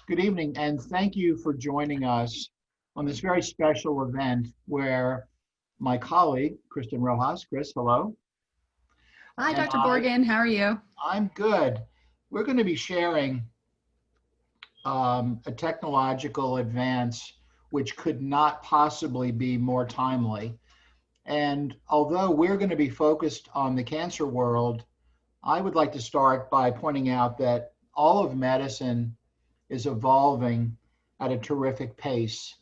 Good evening, and thank you for joining us on this very special event where my colleague, Kristen Rojas, Chris, hello, Hi, and Dr. Borgen. How are you? I'm good. We're going to be sharing a technological advance which could not possibly be more timely. And although we're going to be focused on the cancer world, I would like to start by pointing out that all of medicine is evolving at a terrific pace.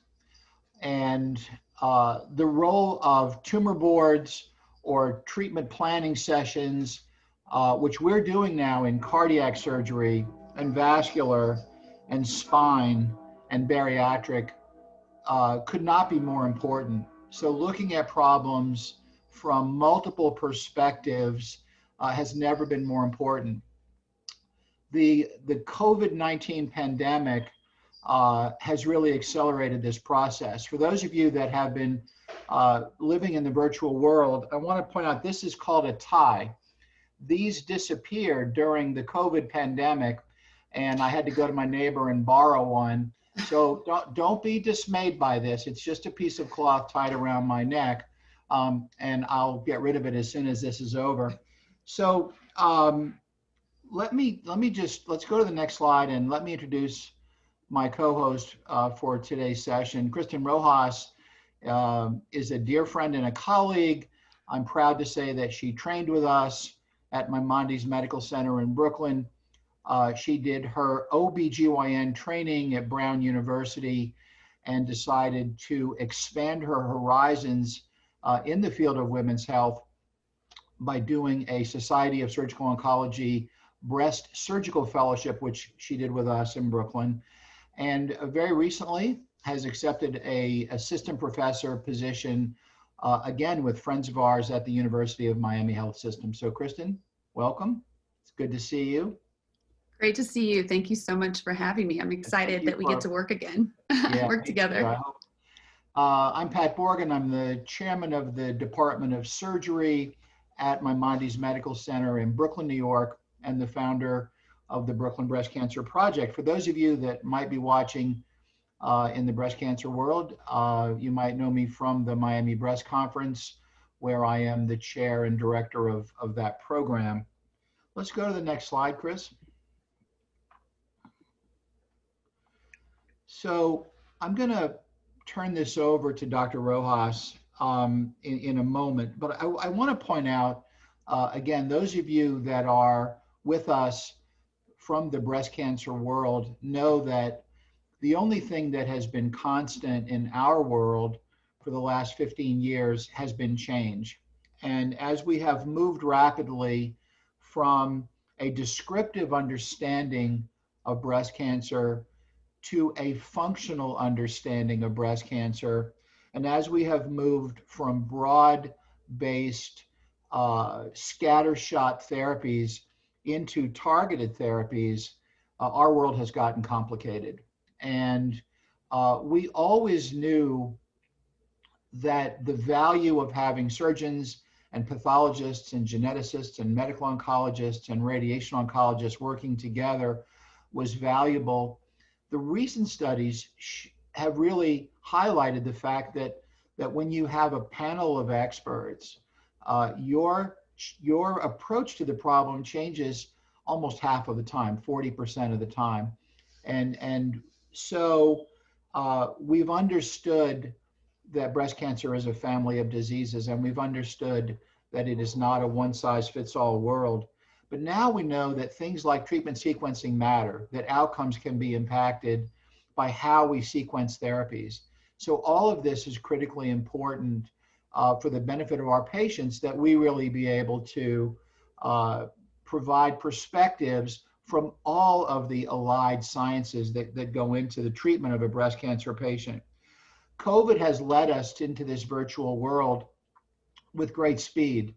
And the role of tumor boards or treatment planning sessions, which we're doing now in cardiac surgery and vascular and spine and bariatric, could not be more important. So looking at problems from multiple perspectives has never been more important. The COVID-19 pandemic has really accelerated this process. For those of you that have been living in the virtual world, I want to point out this is called a tie. These disappeared during the COVID pandemic, and I had to go to my neighbor and borrow one. So don't be dismayed by this. It's just a piece of cloth tied around my neck, and I'll get rid of it as soon as this is over. So let's go to the next slide and let me introduce my co-host for today's session. Kristen Rojas is a dear friend and a colleague. I'm proud to say that she trained with us at Maimonides Medical Center in Brooklyn. She did her OBGYN training at Brown University and decided to expand her horizons in the field of women's health by doing a Society of Surgical Oncology breast surgical fellowship, which she did with us in Brooklyn. And very recently has accepted a assistant professor position, again, with friends of ours at the University of Miami Health System. So Kristen, welcome. It's good to see you. Great to see you. Thank you so much for having me. I'm excited that we get to work again, work together. I'm Pat Borgen. I'm the chairman of the Department of Surgery at Maimonides Medical Center in Brooklyn, New York, and the founder of the Brooklyn Breast Cancer Project. For those of you that might be watching in the breast cancer world, you might know me from the Miami Breast Conference, where I am the chair and director of that program. Let's go to the next slide, Chris. So I'm going to turn this over to Dr. Rojas in a moment, but I want to point out, again, those of you that are with us from the breast cancer world know that the only thing that has been constant in our world for the last 15 years has been change. And as we have moved rapidly from a descriptive understanding of breast cancer to a functional understanding of breast cancer, and as we have moved from broad-based scattershot therapies into targeted therapies, our world has gotten complicated. And we always knew that the value of having surgeons and pathologists and geneticists and medical oncologists and radiation oncologists working together was valuable. The recent studies have really highlighted the fact that when you have a panel of experts, your approach to the problem changes almost half of the time, 40% of the time. And so we've understood that breast cancer is a family of diseases, and we've understood that it is not a one-size-fits-all world. But now we know that things like treatment sequencing matter, that outcomes can be impacted by how we sequence therapies. So all of this is critically important for the benefit of our patients, that we really be able to provide perspectives from all of the allied sciences that go into the treatment of a breast cancer patient. COVID has led us into this virtual world with great speed.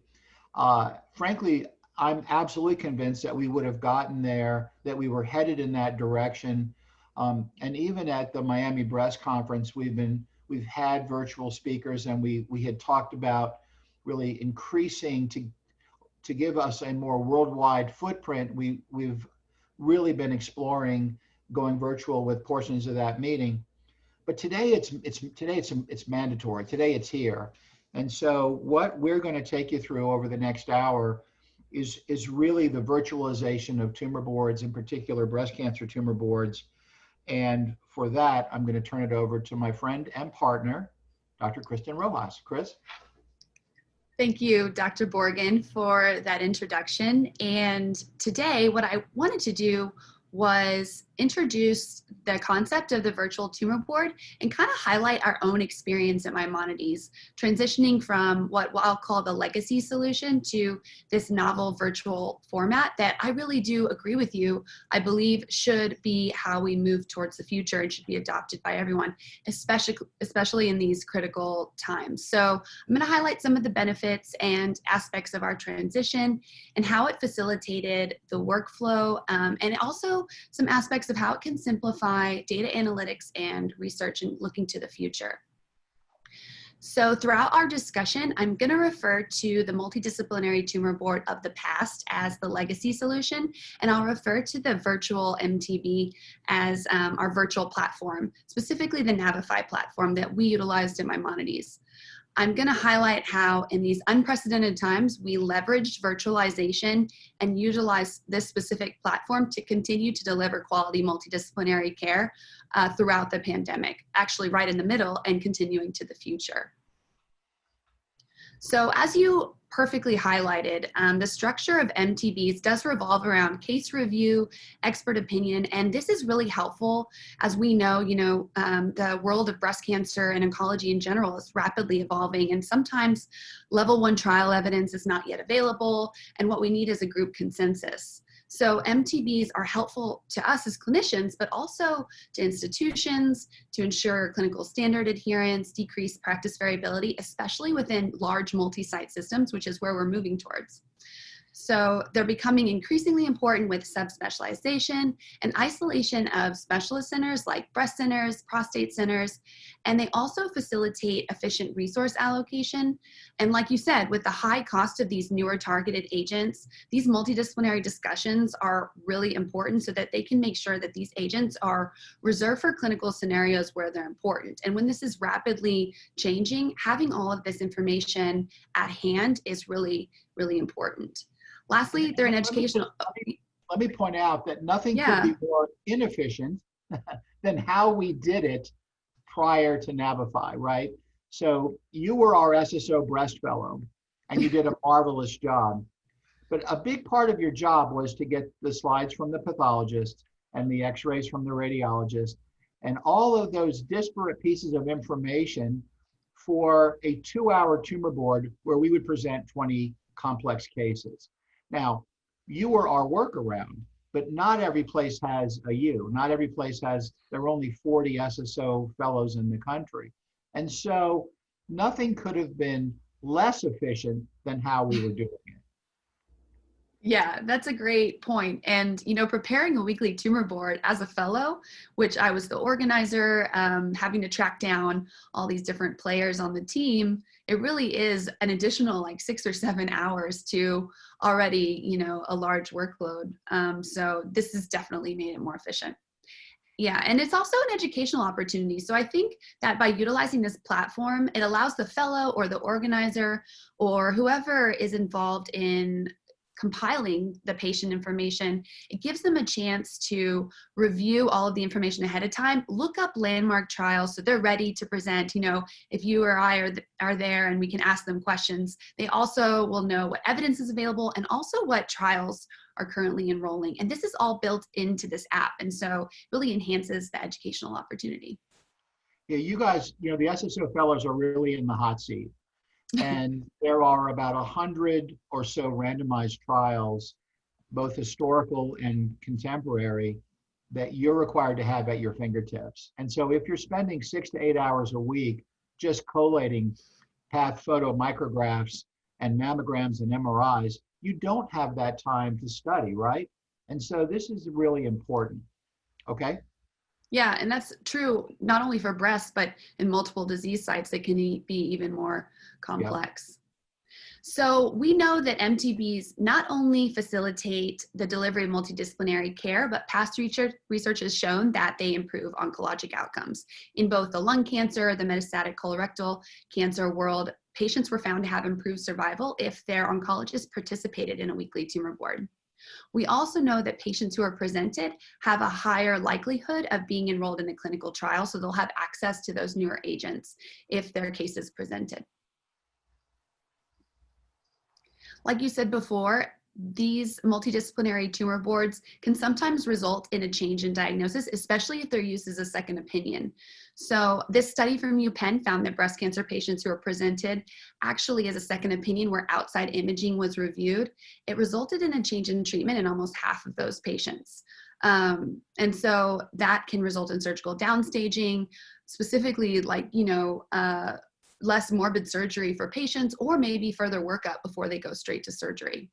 Frankly, I'm absolutely convinced that we would have gotten there, that we were headed in that direction. And even at the Miami Breast Conference, we've had virtual speakers, and we had talked about really increasing to give us a more worldwide footprint. We've really been exploring going virtual with portions of that meeting. But today it's mandatory. Today it's here. And so what we're going to take you through over the next hour is really the virtualization of tumor boards, in particular breast cancer tumor boards. And for that, I'm going to turn it over to my friend and partner, Dr. Kristen Rojas. Chris? Thank you, Dr. Borgen, for that introduction. And today, what I wanted to do was introduce the concept of the virtual tumor board and kind of highlight our own experience at Maimonides, transitioning from what I'll call the legacy solution to this novel virtual format that I really do agree with you, I believe should be how we move towards the future and should be adopted by everyone, especially in these critical times. So I'm going to highlight some of the benefits and aspects of our transition and how it facilitated the workflow, and also some aspects of how it can simplify data analytics and research and looking to the future. So throughout our discussion, I'm going to refer to the multidisciplinary tumor board of the past as the legacy solution, and I'll refer to the virtual MTB as our virtual platform, specifically the Navify platform that we utilized at Maimonides. I'm going to highlight how in these unprecedented times, we leveraged virtualization and utilized this specific platform to continue to deliver quality multidisciplinary care throughout the pandemic, actually right in the middle and continuing to the future. So as you perfectly highlighted, the structure of MTBs does revolve around case review, expert opinion, and this is really helpful as we know, the world of breast cancer and oncology in general is rapidly evolving, and sometimes level 1 trial evidence is not yet available, and what we need is a group consensus. So MTBs are helpful to us as clinicians, but also to institutions to ensure clinical standard adherence, decrease practice variability, especially within large multi-site systems, which is where we're moving towards. So they're becoming increasingly important with subspecialization and isolation of specialist centers like breast centers, prostate centers, and they also facilitate efficient resource allocation. And like you said, with the high cost of these newer targeted agents, these multidisciplinary discussions are really important so that they can make sure that these agents are reserved for clinical scenarios where they're important. And when this is rapidly changing, having all of this information at hand is really, really important. Lastly, they're an educational. Let me point out that nothing could be more inefficient than how we did it prior to Navify, right? So you were our SSO breast fellow, and you did a marvelous job. But a big part of your job was to get the slides from the pathologist and the x-rays from the radiologist, and all of those disparate pieces of information for a 2-hour tumor board where we would present 20 complex cases. Now, you were our workaround, but not every place has a U. Not every place has, there are only 40 SSO fellows in the country. And so nothing could have been less efficient than how we were doing it. Yeah, that's a great point. And, preparing a weekly tumor board as a fellow, which I was the organizer, having to track down all these different players on the team, it really is an additional like 6 or 7 hours to already, a large workload. So this has definitely made it more efficient. Yeah, and it's also an educational opportunity. So I think that by utilizing this platform, it allows the fellow or the organizer or whoever is involved in compiling the patient information, it gives them a chance to review all of the information ahead of time, look up landmark trials so they're ready to present. If you or I are there and we can ask them questions, they also will know what evidence is available and also what trials are currently enrolling. And this is all built into this app. And so it really enhances the educational opportunity. Yeah, you guys, the SSO fellows are really in the hot seat. And there are about 100 or so randomized trials, both historical and contemporary, that you're required to have at your fingertips. And so if you're spending 6 to 8 hours a week just collating path photo micrographs and mammograms and MRIs, you don't have that time to study, right? And so this is really important, okay? Yeah, and that's true not only for breast, but in multiple disease sites that can be even more complex. Yep. So we know that MTBs not only facilitate the delivery of multidisciplinary care, but past research has shown that they improve oncologic outcomes. In both the lung cancer, the metastatic colorectal cancer world, patients were found to have improved survival if their oncologist participated in a weekly tumor board. We also know that patients who are presented have a higher likelihood of being enrolled in a clinical trial, so they'll have access to those newer agents if their case is presented. Like you said before, these multidisciplinary tumor boards can sometimes result in a change in diagnosis, especially if they're used as a second opinion. So this study from UPenn found that breast cancer patients who were presented actually as a second opinion where outside imaging was reviewed, it resulted in a change in treatment in almost half of those patients. And so that can result in surgical downstaging, specifically like, less morbid surgery for patients, or maybe further workup before they go straight to surgery.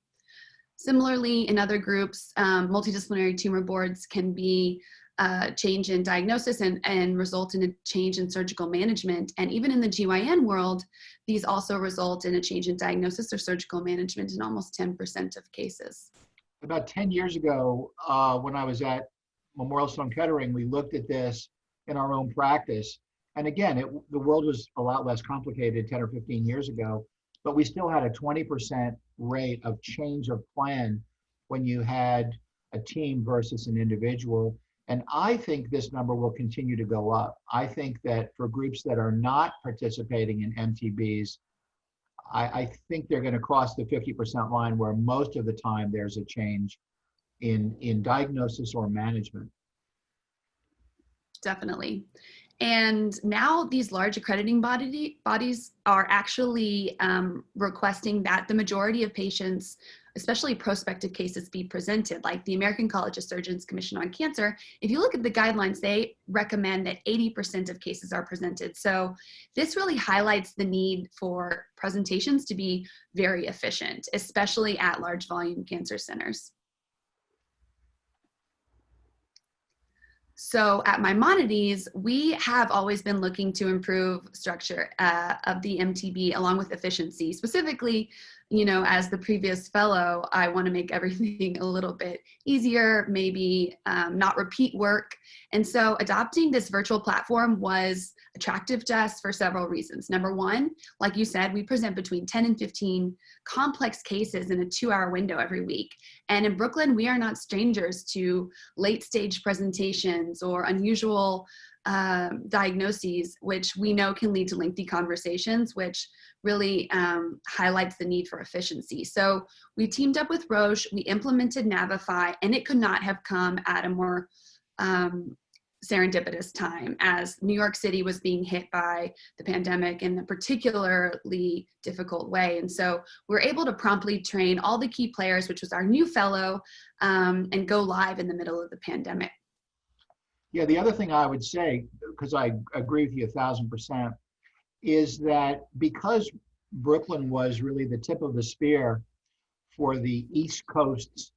Similarly, in other groups, multidisciplinary tumor boards can be a change in diagnosis and result in a change in surgical management. And even in the GYN world, these also result in a change in diagnosis or surgical management in almost 10% of cases. About 10 years ago, when I was at Memorial Sloan Kettering, we looked at this in our own practice. And again, the world was a lot less complicated 10 or 15 years ago, but we still had a 20% rate of change of plan when you had a team versus an individual. And I think this number will continue to go up. I think that for groups that are not participating in MTBs, I think they're going to cross the 50% line where most of the time there's a change in diagnosis or management. Definitely. And now these large accrediting bodies are actually requesting that the majority of patients, especially prospective cases, be presented. Like the American College of Surgeons Commission on Cancer, if you look at the guidelines, they recommend that 80% of cases are presented. So this really highlights the need for presentations to be very efficient, especially at large volume cancer centers. So at Maimonides, we have always been looking to improve structure of the MTB along with efficiency. Specifically, as the previous fellow, I want to make everything a little bit easier, maybe not repeat work. And so adopting this virtual platform was attractive to us for several reasons. Number one, like you said, we present between 10 and 15 complex cases in a 2-hour window every week. And in Brooklyn, we are not strangers to late stage presentations or unusual diagnoses, which we know can lead to lengthy conversations, which really highlights the need for efficiency. So we teamed up with Roche, we implemented Navify, and it could not have come at a more serendipitous time as New York City was being hit by the pandemic in a particularly difficult way. And so we're able to promptly train all the key players, which was our new fellow, and go live in the middle of the pandemic. Yeah, the other thing I would say, because I agree with you 1,000%, is that because Brooklyn was really the tip of the spear for the East Coast's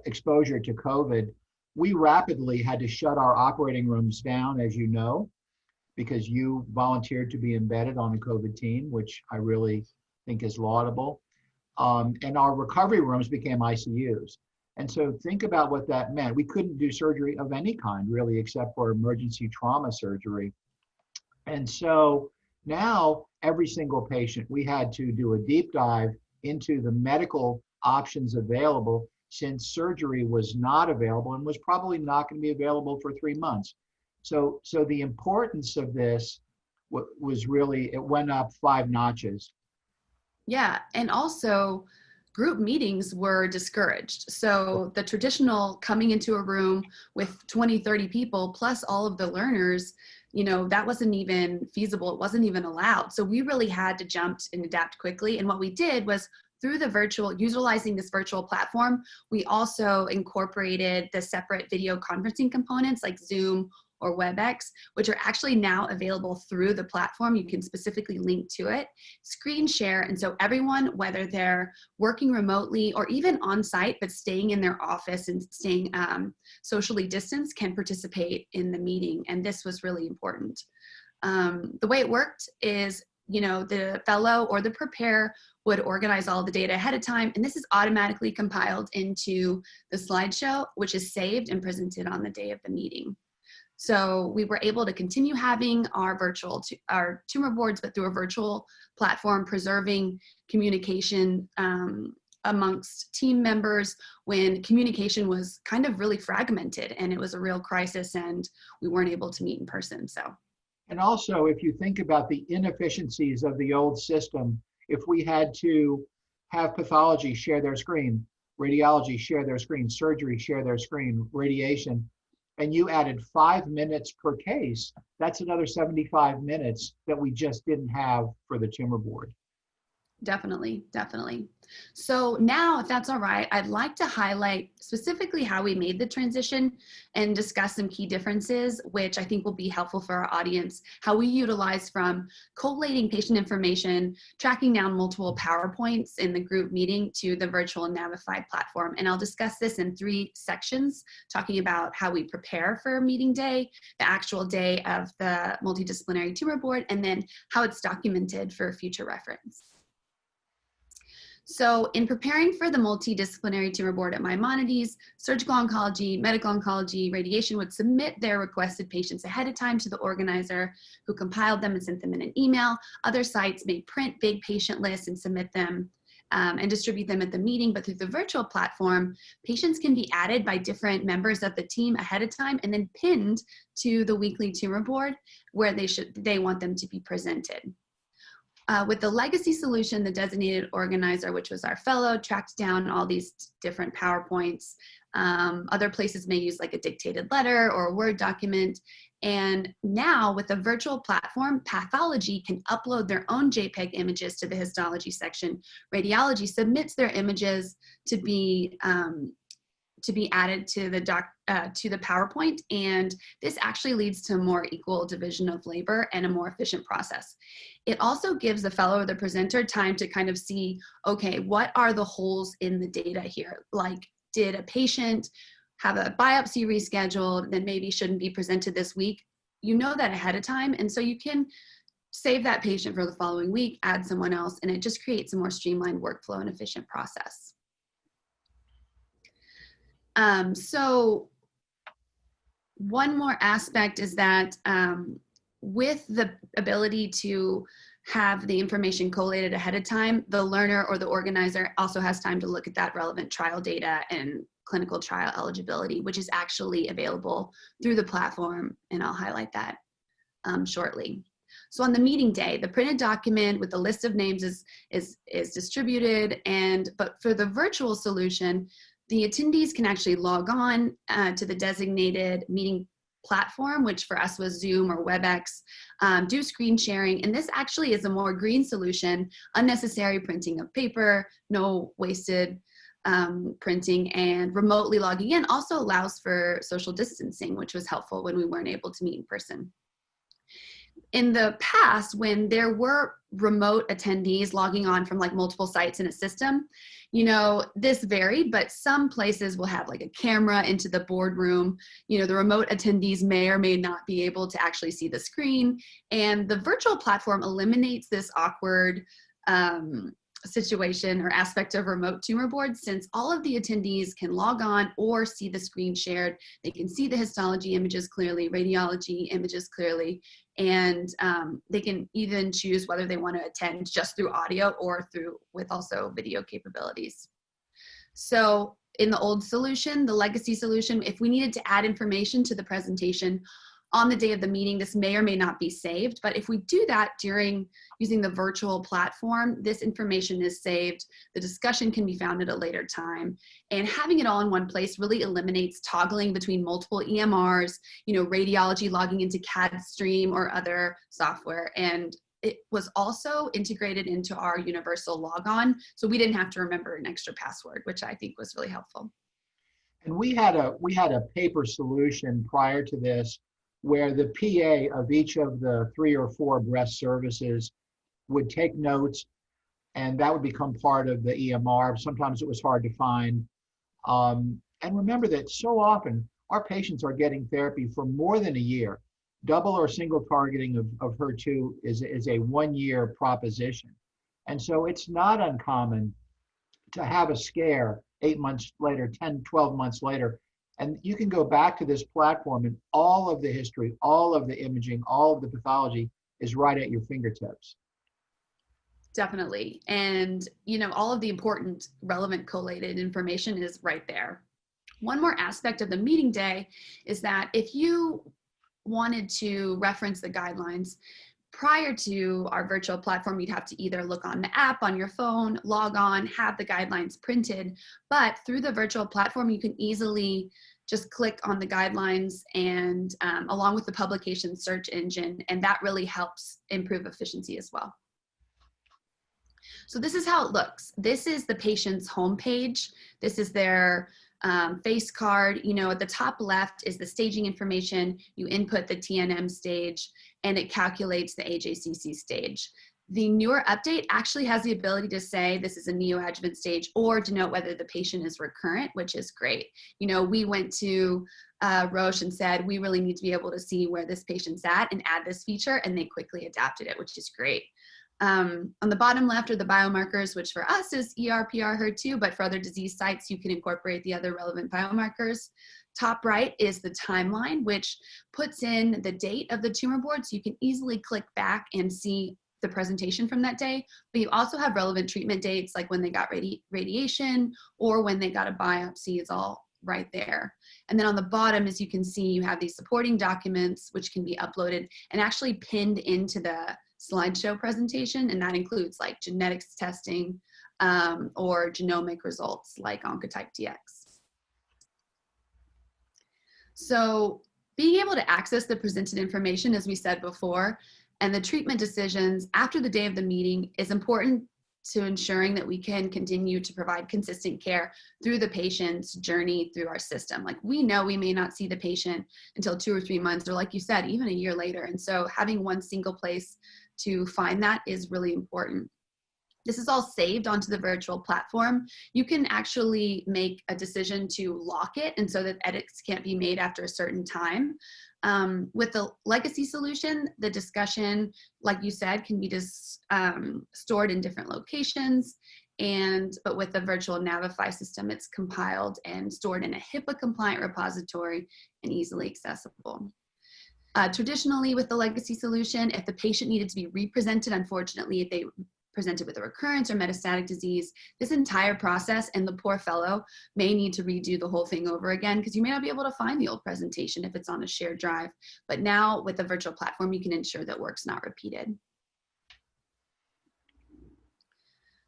exposure to COVID, we rapidly had to shut our operating rooms down, as you know, because you volunteered to be embedded on a COVID team, which I really think is laudable. And our recovery rooms became ICUs. And so think about what that meant. We couldn't do surgery of any kind, really, except for emergency trauma surgery. And so now every single patient, we had to do a deep dive into the medical options available, since surgery was not available and was probably not going to be available for 3 months. So the importance of this was really, it went up 5 notches. Yeah, and also group meetings were discouraged. So the traditional coming into a room with 20, 30 people plus all of the learners, that wasn't even feasible. It wasn't even allowed. So we really had to jump and adapt quickly. And what we did was, through utilizing this virtual platform, we also incorporated the separate video conferencing components like Zoom or WebEx, which are actually now available through the platform. You can specifically link to it, screen share. And so everyone, whether they're working remotely or even on site, but staying in their office and staying socially distanced, can participate in the meeting. And this was really important. The way it worked is the fellow or the preparer would organize all the data ahead of time, and this is automatically compiled into the slideshow, which is saved and presented on the day of the meeting. So we were able to continue having our our tumor boards, but through a virtual platform, preserving communication amongst team members when communication was kind of really fragmented and it was a real crisis and we weren't able to meet in person. And also, if you think about the inefficiencies of the old system, if we had to have pathology share their screen, radiology share their screen, surgery share their screen, radiation, and you added 5 minutes per case, that's another 75 minutes that we just didn't have for the tumor board. Definitely, definitely. So now, if that's all right, I'd like to highlight specifically how we made the transition and discuss some key differences, which I think will be helpful for our audience, how we utilize from collating patient information, tracking down multiple PowerPoints in the group meeting to the virtual Navify platform. And I'll discuss this in 3 sections, talking about how we prepare for meeting day, the actual day of the multidisciplinary tumor board, and then how it's documented for future reference. So in preparing for the multidisciplinary tumor board at Maimonides, surgical oncology, medical oncology, radiation would submit their requested patients ahead of time to the organizer who compiled them and sent them in an email. Other sites may print big patient lists and submit them and distribute them at the meeting, but through the virtual platform, patients can be added by different members of the team ahead of time and then pinned to the weekly tumor board where they want them to be presented. With the legacy solution, the designated organizer, which was our fellow, tracked down all these different PowerPoints. Other places may use like a dictated letter or a Word document. And now with the virtual platform, pathology can upload their own JPEG images to the histology section. Radiology submits their images to be added to the PowerPoint, and this actually leads to a more equal division of labor and a more efficient process. It also gives the fellow or the presenter time to kind of see, okay, what are the holes in the data here? Like, did a patient have a biopsy rescheduled that maybe shouldn't be presented this week? You know that ahead of time, and so you can save that patient for the following week, add someone else, and it just creates a more streamlined workflow and efficient process. So one more aspect is that with the ability to have the information collated ahead of time, the learner or the organizer also has time to look at that relevant trial data and clinical trial eligibility, which is actually available through the platform, and I'll highlight that shortly. So on the meeting day, the printed document with the list of names is distributed, but for the virtual solution, the attendees can actually log on to the designated meeting platform, which for us was Zoom or WebEx, do screen sharing. And this actually is a more green solution, unnecessary printing of paper, no wasted printing, and remotely logging in also allows for social distancing, which was helpful when we weren't able to meet in person. In the past, when there were remote attendees logging on from like multiple sites in a system, this varied, but some places will have like a camera into the boardroom. The remote attendees may or may not be able to actually see the screen. And the virtual platform eliminates this awkward situation or aspect of remote tumor boards, since all of the attendees can log on or see the screen shared. They can see the histology images clearly, radiology images clearly, and they can even choose whether they want to attend just through audio or with also video capabilities. So in the old solution, the legacy solution, if we needed to add information to the presentation on the day of the meeting, this may or may not be saved, but if we do that during using the virtual platform, this information is saved. The discussion can be found at a later time, and having it all in one place really eliminates toggling between multiple EMRs, radiology logging into CAD Stream or other software. And it was also integrated into our universal logon, so we didn't have to remember an extra password, which I think was really helpful. And we had a paper solution prior to this, where the PA of each of the 3 or 4 breast services would take notes, and that would become part of the EMR. Sometimes it was hard to find. And remember that so often our patients are getting therapy for more than a year. double or single targeting of HER2 is a 1-year proposition. And so it's not uncommon to have a scare 8 months later, 10, 12 months later. And you can go back to this platform and all of the history, all of the imaging, all of the pathology is right at your fingertips. Definitely. And, you know, all of the important relevant collated information is right there. One more aspect of the meeting day is that if you wanted to reference the guidelines prior to our virtual platform, you'd have to either look on the app on your phone, log on, have the guidelines printed, but through the virtual platform, you can easily just click on the guidelines and along with the publication search engine, and that really helps improve efficiency as well. So this is how it looks. This is the patient's homepage. This is their face card. You know, at the top left is the staging information. You input the TNM stage and it calculates the AJCC stage. The newer update actually has the ability to say this is a neoadjuvant stage or denote whether the patient is recurrent, which is great. You know, we went to Roche and said, we really need to be able to see where this patient's at and add this feature, and they quickly adapted it, which is great. On the bottom left are the biomarkers, which for us is ER, PR, HER2, but for other disease sites, you can incorporate the other relevant biomarkers. Top right is the timeline, which puts in the date of the tumor board, so you can easily click back and see the presentation from that day. But you also have relevant treatment dates, like when they got radiation or when they got a biopsy. It's all right there. And then on the bottom, as you can see, you have these supporting documents, which can be uploaded and actually pinned into the slideshow presentation, and that includes like genetics testing or genomic results like Oncotype DX. So being able to access the presented information, as we said before, and the treatment decisions after the day of the meeting is important to ensuring that we can continue to provide consistent care through the patient's journey through our system. Like, we know we may not see the patient until 2 or 3 months, or like you said, even a year later. And so having one single place to find that is really important. This is all saved onto the virtual platform. You can actually make a decision to lock it, and so that edits can't be made after a certain time. With the legacy solution, the discussion, like you said, can be just stored in different locations. But with the virtual Navify system, it's compiled and stored in a HIPAA-compliant repository and easily accessible. Traditionally, with the legacy solution, if the patient needed to be represented, unfortunately, if they presented with a recurrence or metastatic disease, this entire process and the poor fellow may need to redo the whole thing over again, because you may not be able to find the old presentation if it's on a shared drive. But now with the virtual platform, you can ensure that work's not repeated.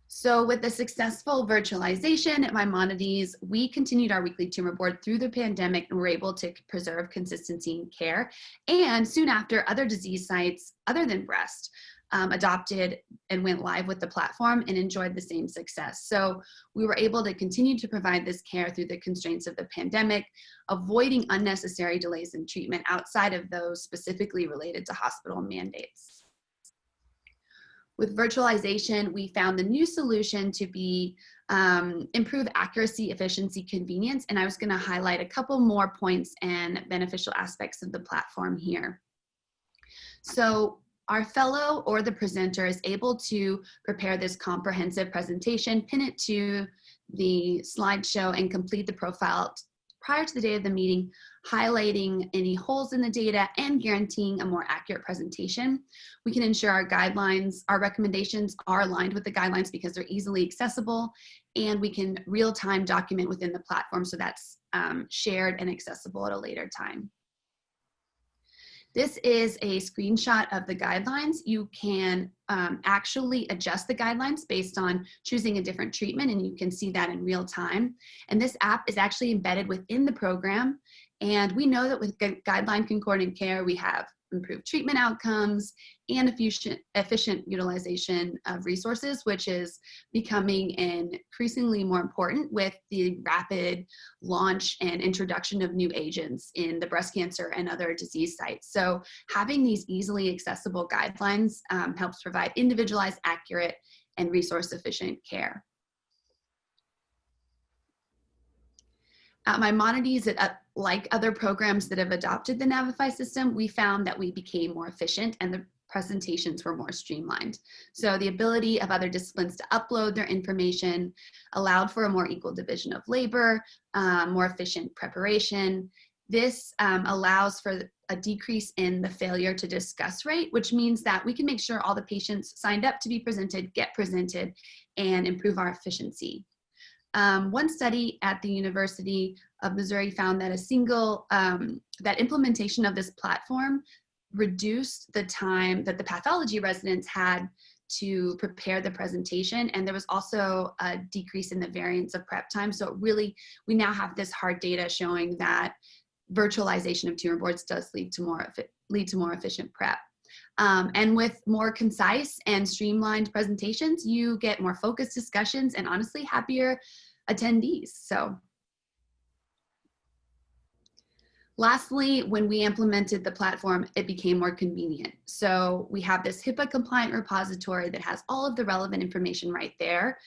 So with the successful virtualization at Maimonides, we continued our weekly tumor board through the pandemic and were able to preserve consistency in care. And soon after, other disease sites other than breast adopted and went live with the platform and enjoyed the same success. So we were able to continue to provide this care through the constraints of the pandemic, avoiding unnecessary delays in treatment outside of those specifically related to hospital mandates. With virtualization, we found the new solution to be improve accuracy, efficiency, convenience, and I was going to highlight a couple more points and beneficial aspects of the platform here. So our fellow or the presenter is able to prepare this comprehensive presentation, pin it to the slideshow, and complete the profile prior to the day of the meeting, highlighting any holes in the data and guaranteeing a more accurate presentation. We can ensure our guidelines, our recommendations are aligned with the guidelines because they're easily accessible, and we can real-time document within the platform so that's shared and accessible at a later time. This is a screenshot of the guidelines. You can actually adjust the guidelines based on choosing a different treatment, and you can see that in real time. And this app is actually embedded within the program. And we know that with guideline concordant care, we have improved treatment outcomes and efficient utilization of resources, which is becoming increasingly more important with the rapid launch and introduction of new agents in the breast cancer and other disease sites. So having these easily accessible guidelines helps provide individualized, accurate, and resource efficient care. At Maimonides, like other programs that have adopted the Navify system, we found that we became more efficient and the presentations were more streamlined. So the ability of other disciplines to upload their information allowed for a more equal division of labor, more efficient preparation. This allows for a decrease in the failure to discuss rate, which means that we can make sure all the patients signed up to be presented get presented and improve our efficiency. One study at the University of Missouri found that that implementation of this platform reduced the time that the pathology residents had to prepare the presentation. And there was also a decrease in the variance of prep time. So we now have this hard data showing that virtualization of tumor boards does lead to more efficient prep. And with more concise and streamlined presentations, you get more focused discussions and honestly happier attendees. So lastly, when we implemented the platform, it became more convenient. So we have this HIPAA compliant repository that has all of the relevant information right there.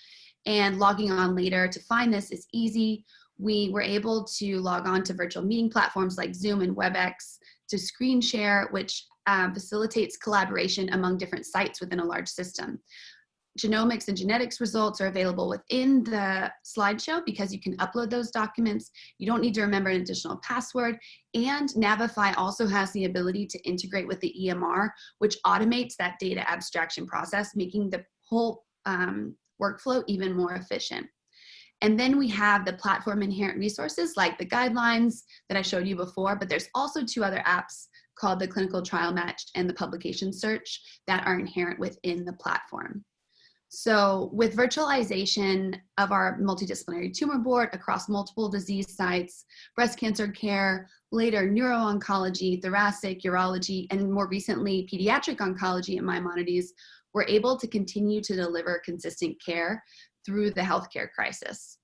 And logging on later to find this is easy. We were able to log on to virtual meeting platforms like Zoom and WebEx to screen share, which facilitates collaboration among different sites within a large system. Genomics and genetics results are available within the slideshow because you can upload those documents. You don't need to remember an additional password. And Navify also has the ability to integrate with the EMR, which automates that data abstraction process, making the whole workflow even more efficient. And then we have the platform inherent resources like the guidelines that I showed you before, but there's also two other apps called the Clinical Trial Match and the Publication Search that are inherent within the platform. So with virtualization of our multidisciplinary tumor board across multiple disease sites, breast cancer care, later neuro-oncology, thoracic, urology, and more recently pediatric oncology at Maimonides, we're able to continue to deliver consistent care through the healthcare crisis.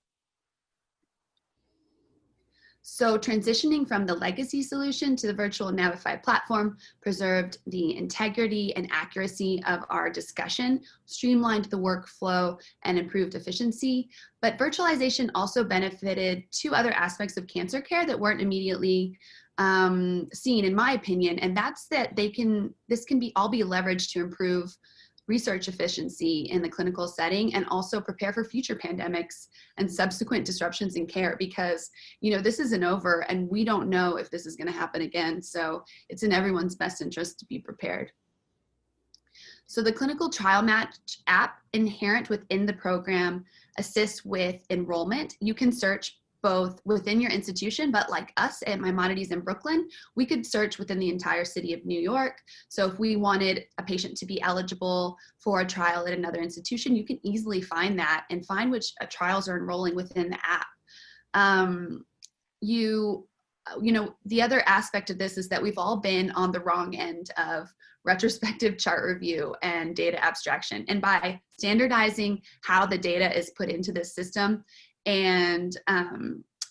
So transitioning from the legacy solution to the virtual Navify platform preserved the integrity and accuracy of our discussion, streamlined the workflow, and improved efficiency. But virtualization also benefited two other aspects of cancer care that weren't immediately seen, in my opinion, and that's that this can all be leveraged to improve research efficiency in the clinical setting and also prepare for future pandemics and subsequent disruptions in care, because this isn't over and we don't know if this is going to happen again. So it's in everyone's best interest to be prepared. So the Clinical Trial Match app inherent within the program assists with enrollment. You can search both within your institution, but like us at Maimonides in Brooklyn, we could search within the entire city of New York. So if we wanted a patient to be eligible for a trial at another institution, you can easily find that and find which trials are enrolling within the app. The other aspect of this is that we've all been on the wrong end of retrospective chart review and data abstraction. And by standardizing how the data is put into this system, and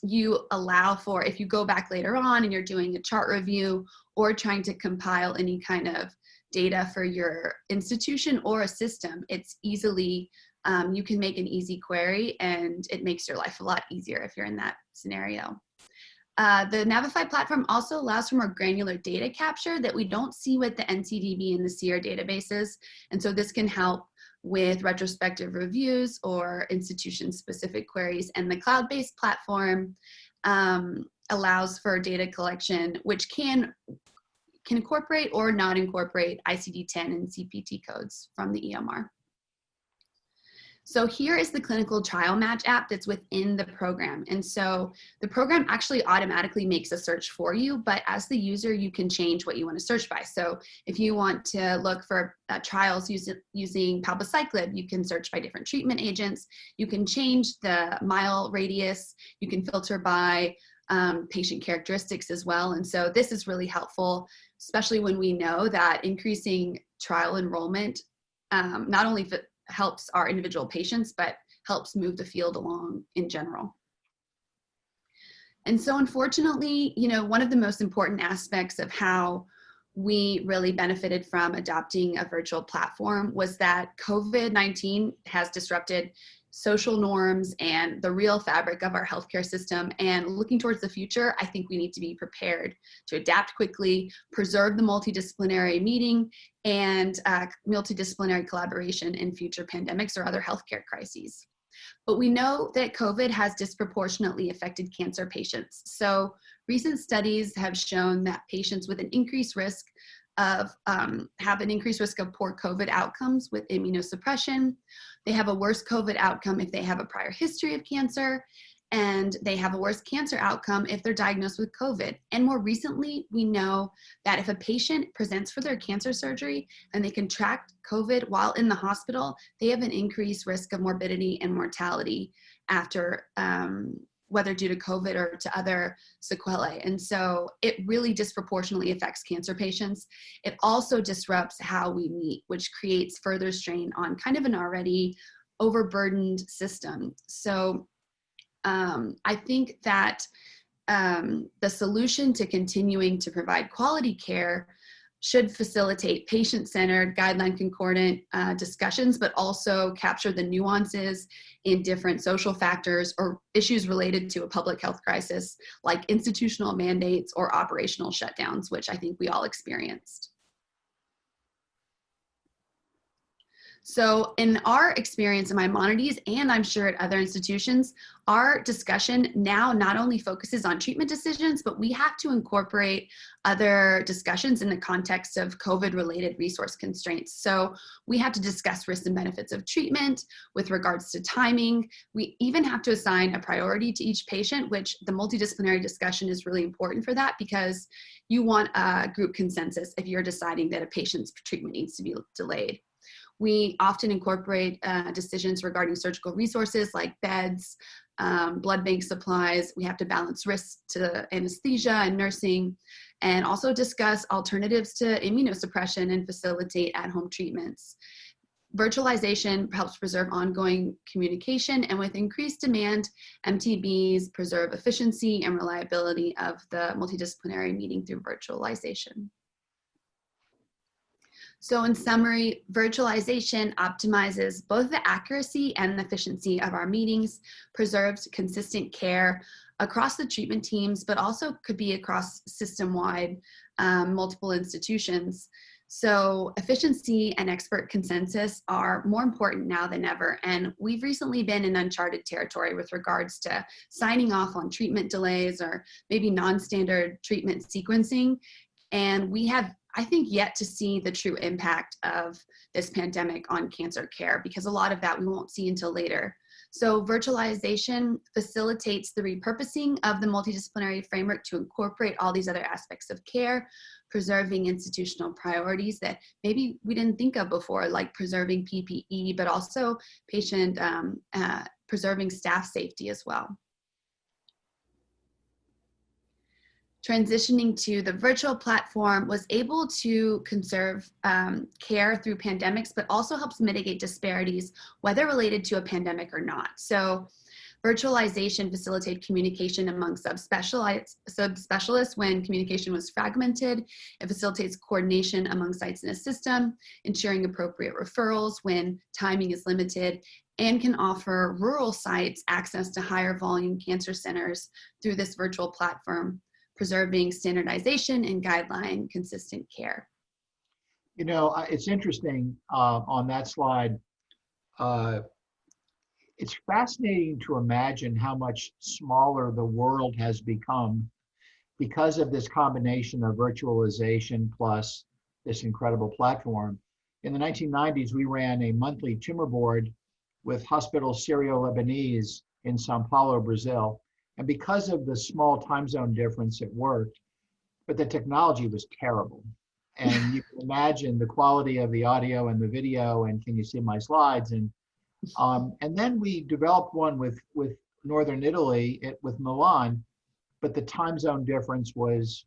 you allow for, if you go back later on and you're doing a chart review or trying to compile any kind of data for your institution or a system, it's easily, you can make an easy query and it makes your life a lot easier if you're in that scenario. The Navify platform also allows for more granular data capture that we don't see with the NCDB and the SEER databases. And so this can help with retrospective reviews or institution-specific queries. And the cloud-based platform allows for data collection, which can incorporate or not incorporate ICD-10 and CPT codes from the EMR. So here is the Clinical Trial Match app that's within the program. And so the program actually automatically makes a search for you, but as the user, you can change what you want to search by. So if you want to look for trials using palbociclib, you can search by different treatment agents. You can change the mile radius. You can filter by patient characteristics as well. And so this is really helpful, especially when we know that increasing trial enrollment not only helps our individual patients, but helps move the field along in general. And so unfortunately, one of the most important aspects of how we really benefited from adopting a virtual platform was that COVID-19 has disrupted social norms and the real fabric of our healthcare system. And looking towards the future, I think we need to be prepared to adapt quickly, preserve the multidisciplinary meeting, and multidisciplinary collaboration in future pandemics or other healthcare crises. But we know that COVID has disproportionately affected cancer patients. So recent studies have shown that patients with an increased risk of have an increased risk of poor COVID outcomes with immunosuppression. They have a worse COVID outcome if they have a prior history of cancer, and they have a worse cancer outcome if they're diagnosed with COVID. And more recently, we know that if a patient presents for their cancer surgery and they contract COVID while in the hospital, they have an increased risk of morbidity and mortality after whether due to COVID or to other sequelae. And so it really disproportionately affects cancer patients. It also disrupts how we meet, which creates further strain on kind of an already overburdened system. So I think that the solution to continuing to provide quality care should facilitate patient-centered, guideline-concordant discussions, but also capture the nuances in different social factors or issues related to a public health crisis, like institutional mandates or operational shutdowns, which I think we all experienced. So in our experience in Maimonides, and I'm sure at other institutions, our discussion now not only focuses on treatment decisions, but we have to incorporate other discussions in the context of COVID-related resource constraints. So we have to discuss risks and benefits of treatment with regards to timing. We even have to assign a priority to each patient, which the multidisciplinary discussion is really important for that, because you want a group consensus if you're deciding that a patient's treatment needs to be delayed. We often incorporate decisions regarding surgical resources like beds, blood bank supplies. We have to balance risks to anesthesia and nursing, and also discuss alternatives to immunosuppression and facilitate at-home treatments. Virtualization helps preserve ongoing communication, and with increased demand, MTBs preserve efficiency and reliability of the multidisciplinary meeting through virtualization. So in summary, virtualization optimizes both the accuracy and the efficiency of our meetings, preserves consistent care across the treatment teams, but also could be across system-wide multiple institutions. So efficiency and expert consensus are more important now than ever. And we've recently been in uncharted territory with regards to signing off on treatment delays or maybe non-standard treatment sequencing. And we have, I think, yet to see the true impact of this pandemic on cancer care, because a lot of that we won't see until later. So virtualization facilitates the repurposing of the multidisciplinary framework to incorporate all these other aspects of care, preserving institutional priorities that maybe we didn't think of before, like preserving PPE, but also preserving staff safety as well. Transitioning to the virtual platform was able to conserve care through pandemics, but also helps mitigate disparities, whether related to a pandemic or not. So virtualization facilitated communication among subspecialists when communication was fragmented. It facilitates coordination among sites in a system, ensuring appropriate referrals when timing is limited, and can offer rural sites access to higher volume cancer centers through this virtual platform, preserving standardization and guideline consistent care. You know, it's interesting on that slide. It's fascinating to imagine how much smaller the world has become because of this combination of virtualization plus this incredible platform. In the 1990s, we ran a monthly tumor board with Hospital Syrio-Lebanese in Sao Paulo, Brazil. And because of the small time zone difference, it worked, but the technology was terrible. And you can imagine the quality of the audio and the video, and can you see my slides? And then we developed one with Northern Italy, with Milan, but the time zone difference was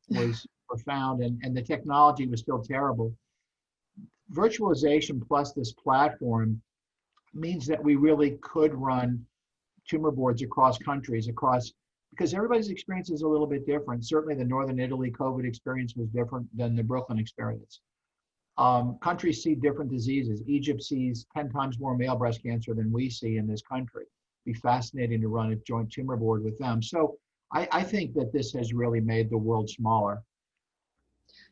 profound, and the technology was still terrible. Virtualization plus this platform means that we really could run tumor boards across countries, because everybody's experience is a little bit different. Certainly the Northern Italy COVID experience was different than the Brooklyn experience. countries see different diseases. Egypt sees 10 times more male breast cancer than we see in this country. It'd be fascinating to run a joint tumor board with them. So I think that this has really made the world smaller.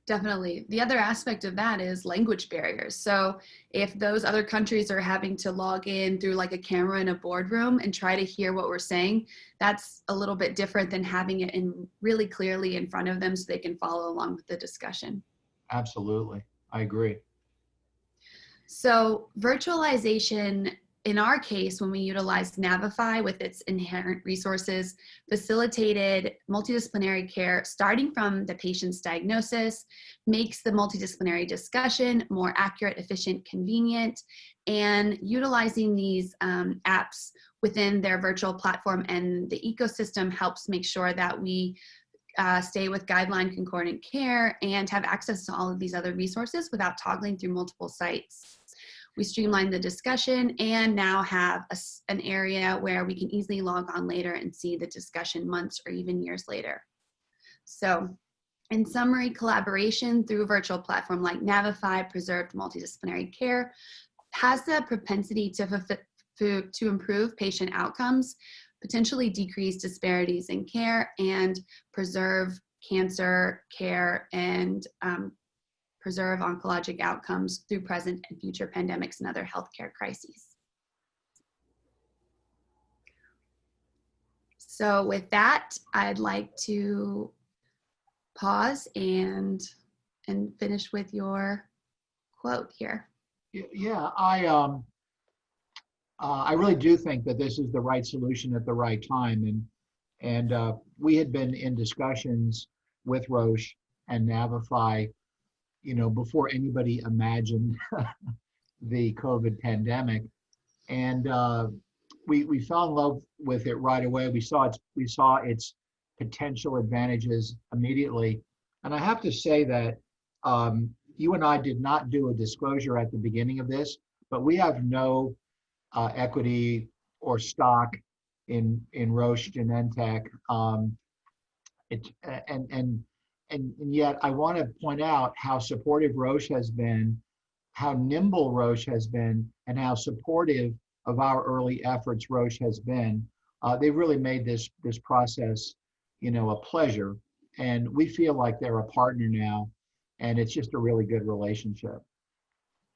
Definitely. The other aspect of that is language barriers. So if those other countries are having to log in through like a camera in a boardroom and try to hear what we're saying, that's a little bit different than having it in really clearly in front of them so they can follow along with the discussion. Absolutely. I agree. So virtualization, in our case, when we utilized Navify with its inherent resources, facilitated multidisciplinary care starting from the patient's diagnosis, makes the multidisciplinary discussion more accurate, efficient, convenient, and utilizing these apps within their virtual platform and the ecosystem helps make sure that we stay with guideline concordant care and have access to all of these other resources without toggling through multiple sites. We streamlined the discussion and now have an area where we can easily log on later and see the discussion months or even years later. So in summary, collaboration through a virtual platform like Navify preserved multidisciplinary care has the propensity to improve patient outcomes, potentially decrease disparities in care, and preserve cancer care and preserve oncologic outcomes through present and future pandemics and other healthcare crises. So with that, I'd like to pause and finish with your quote here. Yeah, I really do think that this is the right solution at the right time. And we had been in discussions with Roche and Navify, before anybody imagined the COVID pandemic. And we fell in love with it right away. We saw its potential advantages immediately. And I have to say that you and I did not do a disclosure at the beginning of this, but we have no equity or stock in Roche Genentech. And yet I want to point out how supportive Roche has been, how nimble Roche has been, and how supportive of our early efforts Roche has been. They really made this process, a pleasure, and we feel like they're a partner now, and it's just a really good relationship.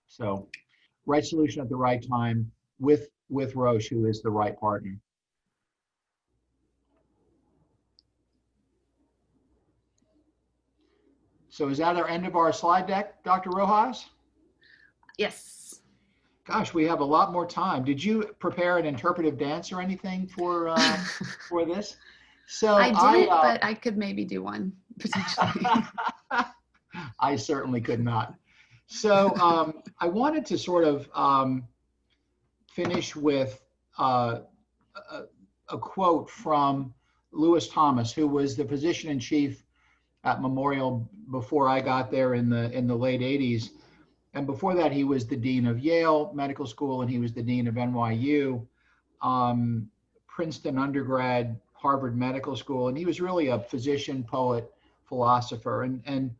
So, right solution at the right time with Roche, who is the right partner. So is that our end of our slide deck, Dr. Rojas? Yes. Gosh, we have a lot more time. Did you prepare an interpretive dance or anything for this? So I didn't, but I could maybe do one potentially. I certainly could not. So I wanted to sort of finish with a quote from Lewis Thomas, who was the physician in chief at Memorial before I got there in the late 80s. And before that, he was the dean of Yale Medical School, and he was the dean of NYU, Princeton undergrad, Harvard Medical School, and he was really a physician, poet, philosopher. And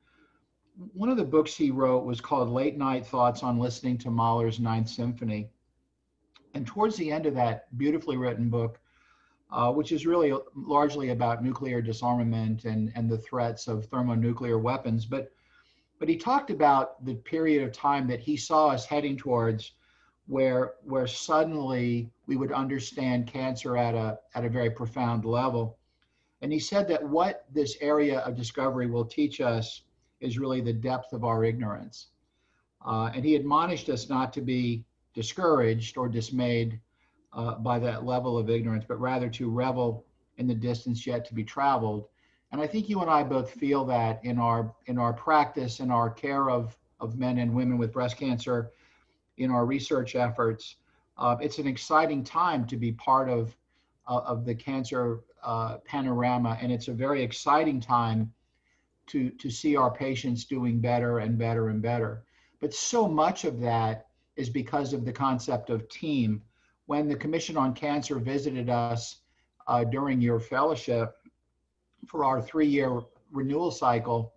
one of the books he wrote was called Late Night Thoughts on Listening to Mahler's Ninth Symphony. And towards the end of that beautifully written book, which is really largely about nuclear disarmament and the threats of thermonuclear weapons, but he talked about the period of time that he saw us heading towards, where suddenly we would understand cancer at a very profound level. And he said that what this area of discovery will teach us is really the depth of our ignorance. And he admonished us not to be discouraged or dismayed by that level of ignorance, but rather to revel in the distance yet to be traveled. And I think you and I both feel that in our practice, in our care of men and women with breast cancer, in our research efforts. It's an exciting time to be part of the cancer panorama, and it's a very exciting time to see our patients doing better and better and better. But so much of that is because of the concept of team. When the Commission on Cancer visited us during your fellowship for our 3-year renewal cycle,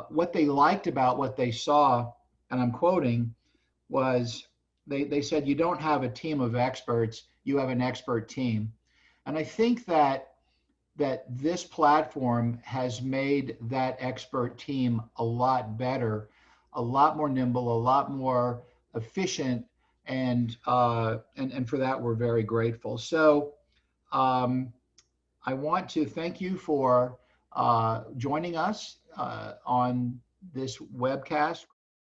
what they liked about what they saw and I'm quoting, was they said, you don't have a team of experts, you have an expert team. And I think that this platform has made that expert team a lot better, a lot more nimble, a lot more efficient, and for that we're very grateful. So um, I want to thank you for joining us on this webcast.